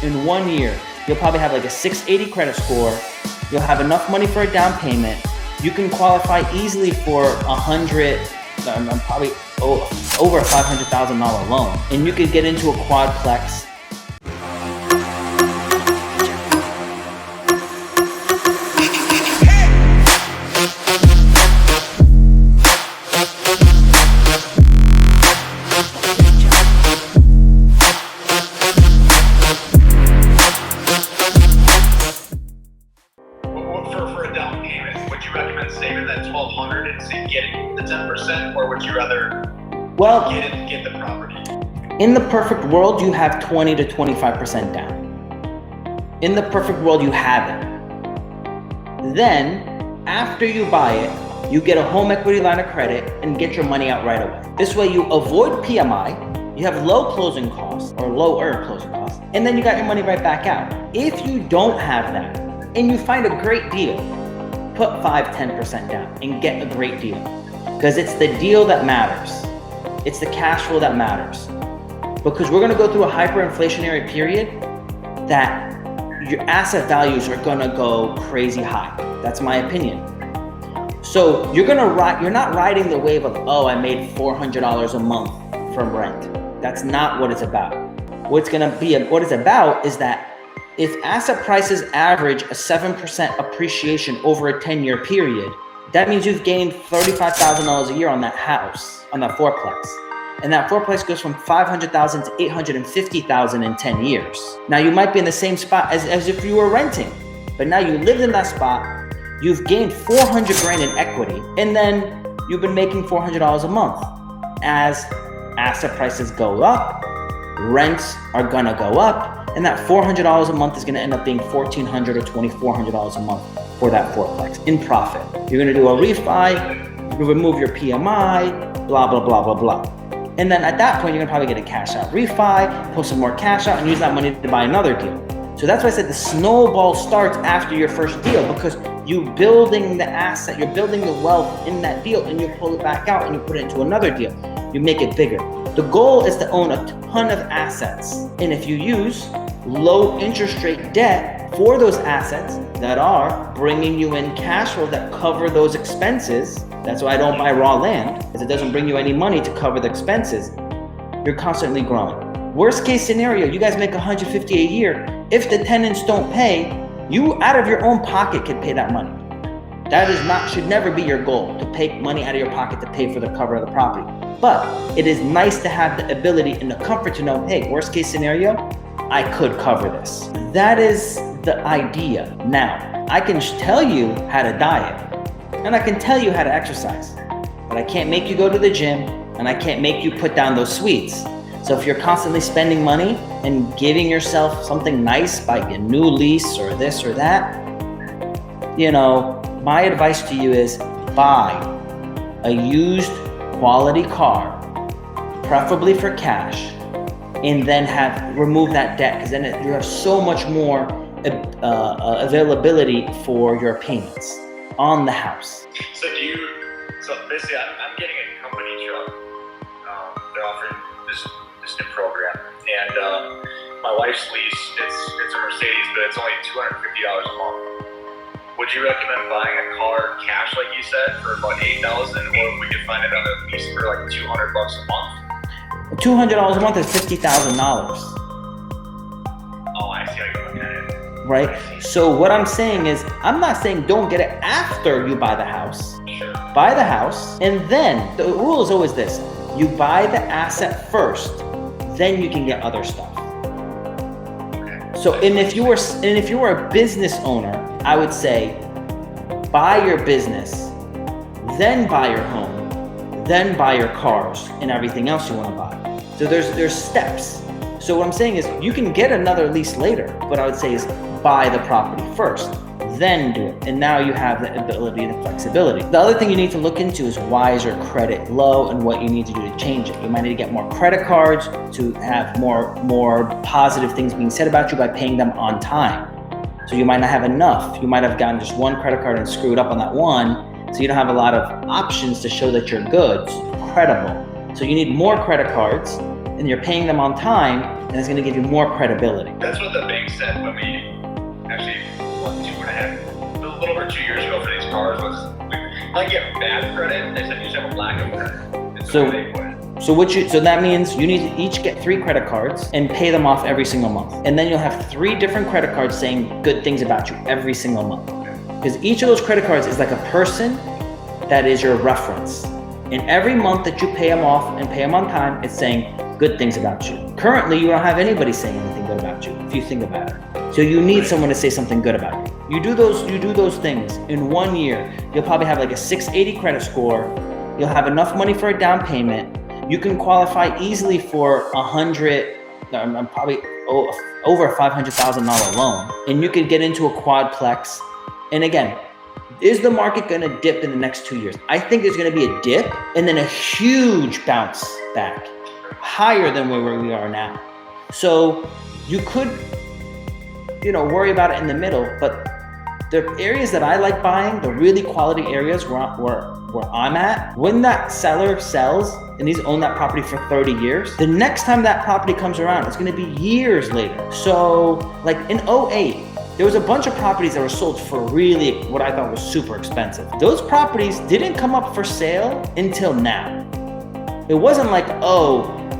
in 1 year, you'll probably have like a 680 credit score. You'll have enough money for a down payment. You can qualify easily for probably over a $500,000 loan. And you could get into a quadplex. For a down payment, would you recommend saving that $1,200 and say getting the 10%, or would you rather get the property? In the perfect world, you have 20 to 25% down. In the perfect world, you have it. Then, after you buy it, you get a home equity line of credit and get your money out right away. This way you avoid PMI, you have low closing costs or lower closing costs, and then you got your money right back out. If you don't have that, and you find a great deal, put 5-10% down and get a great deal. Because it's the deal that matters. It's the cash flow that matters. Because we're gonna go through a hyperinflationary period that your asset values are gonna go crazy high. That's my opinion. So you're not riding the wave of, oh, I made $400 a month from rent. That's not what it's about. What it's about is that if asset prices average a 7% appreciation over a 10-year period, that means you've gained $35,000 a year on that house, on that fourplex. And that fourplex goes from $500,000 to $850,000 in 10 years. Now you might be in the same spot as if you were renting, but now you lived in that spot, you've gained 400 grand in equity, and then you've been making $400 a month. As asset prices go up, rents are gonna go up, and that $400 a month is gonna end up being $1,400 or $2,400 a month for that fourplex in profit. You're gonna do a refi, you remove your PMI, blah, blah, blah, blah, blah. And then at that point, you're gonna probably get a cash out refi, pull some more cash out, and use that money to buy another deal. So that's why I said the snowball starts after your first deal, because you're building the asset, you're building the wealth in that deal, and you pull it back out and you put it into another deal. You make it bigger. The goal is to own a ton of assets. And if you use low interest rate debt for those assets that are bringing you in cash flow that cover those expenses, that's why I don't buy raw land, because it doesn't bring you any money to cover the expenses, you're constantly growing. Worst case scenario, you guys make $150 a year. If the tenants don't pay, you out of your own pocket can pay that money. That should never be your goal, to take money out of your pocket to pay for the cover of the property. But it is nice to have the ability and the comfort to know, hey, worst case scenario, I could cover this. That is the idea. Now, I can tell you how to diet, and I can tell you how to exercise, but I can't make you go to the gym, and I can't make you put down those sweets. So if you're constantly spending money and giving yourself something nice, by a new lease or this or that, my advice to you is buy a used quality car, preferably for cash, and then remove that debt, because then you have so much more availability for your payments on the house. So basically I'm getting a company truck. They're offering this new program, and my wife's lease, it's a Mercedes, but it's only $250 a month. Would you recommend buying a car cash, like you said, for about $8,000, or if we could find another lease for like $200 a month? $200 a month is $50,000. Oh, I see how you're looking at it. Right? So what I'm saying is, I'm not saying don't get it after you buy the house. Sure. Buy the house, and then the rule is always this: you buy the asset first, then you can get other stuff. Okay. So, and if you were a business owner, I would say buy your business, then buy your home, then buy your cars and everything else you want to buy. So there's steps. So what I'm saying is, you can get another lease later. What I would say is buy the property first, then do it. And now you have the ability and the flexibility. The other thing you need to look into is, why is your credit low and what you need to do to change it. You might need to get more credit cards to have more positive things being said about you by paying them on time. So you might not have enough. You might have gotten just one credit card and screwed up on that one. So you don't have a lot of options to show that you're good, credible. So you need more credit cards, and you're paying them on time, and it's gonna give you more credibility. That's what the bank said when we actually, a little over 2 years ago for these cars was, like, you have bad credit, they said you should have a lack of credit. So that means you need to each get 3 credit cards and pay them off every single month. And then you'll have 3 different credit cards saying good things about you every single month. Because each of those credit cards is like a person that is your reference. And every month that you pay them off and pay them on time, it's saying good things about you. Currently, you don't have anybody saying anything good about you, if you think about it. So you need someone to say something good about you. You do those things in 1 year, you'll probably have like a 680 credit score. You'll have enough money for a down payment. You can qualify easily for probably over a $500,000 loan, and you could get into a quadplex. And again, is the market going to dip in the next 2 years? I think there's going to be a dip and then a huge bounce back, higher than where we are now. So you could, worry about it in the middle, but the areas that I like buying, the really quality areas where I'm at, when that seller sells and he's owned that property for 30 years, the next time that property comes around, it's gonna be years later. So like in 2008, there was a bunch of properties that were sold for really what I thought was super expensive. Those properties didn't come up for sale until now. It wasn't like,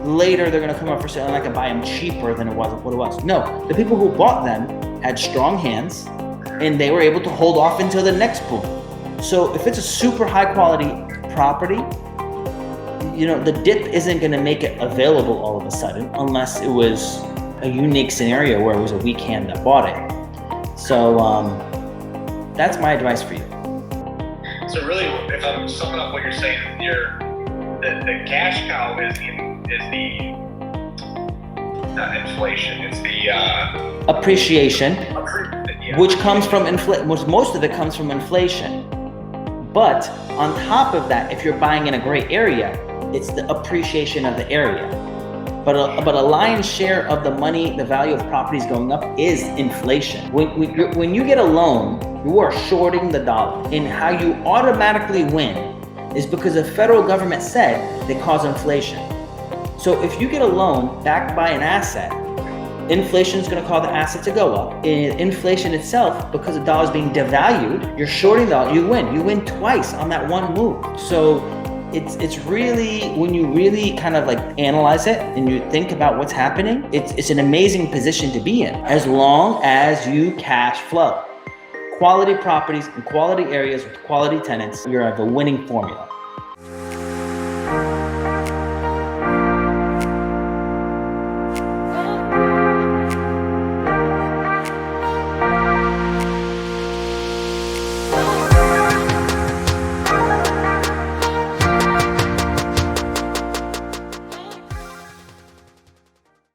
later they're gonna come up for sale and I can buy them cheaper than what it was. No, the people who bought them had strong hands and they were able to hold off until the next boom. So if it's a super high quality property, the dip isn't gonna make it available all of a sudden unless it was a unique scenario where it was a weak hand that bought it. So that's my advice for you. So really, if I'm summing up what you're saying, the cash cow is the not inflation, it's the appreciation, which comes from most of it comes from inflation. But on top of that, if you're buying in a great area, it's the appreciation of the area. But a lion's share of the money, the value of properties going up is inflation. When you get a loan, you are shorting the dollar. And how you automatically win is because the federal government said they cause inflation. So if you get a loan backed by an asset, inflation is going to cause the asset to go up. In inflation itself, because the dollar is being devalued, you're shorting the dollar. You win. You win twice on that one move. So it's really, when you really kind of like analyze it and you think about what's happening, it's an amazing position to be in as long as you cash flow. Quality properties in quality areas with quality tenants, you're at the winning formula.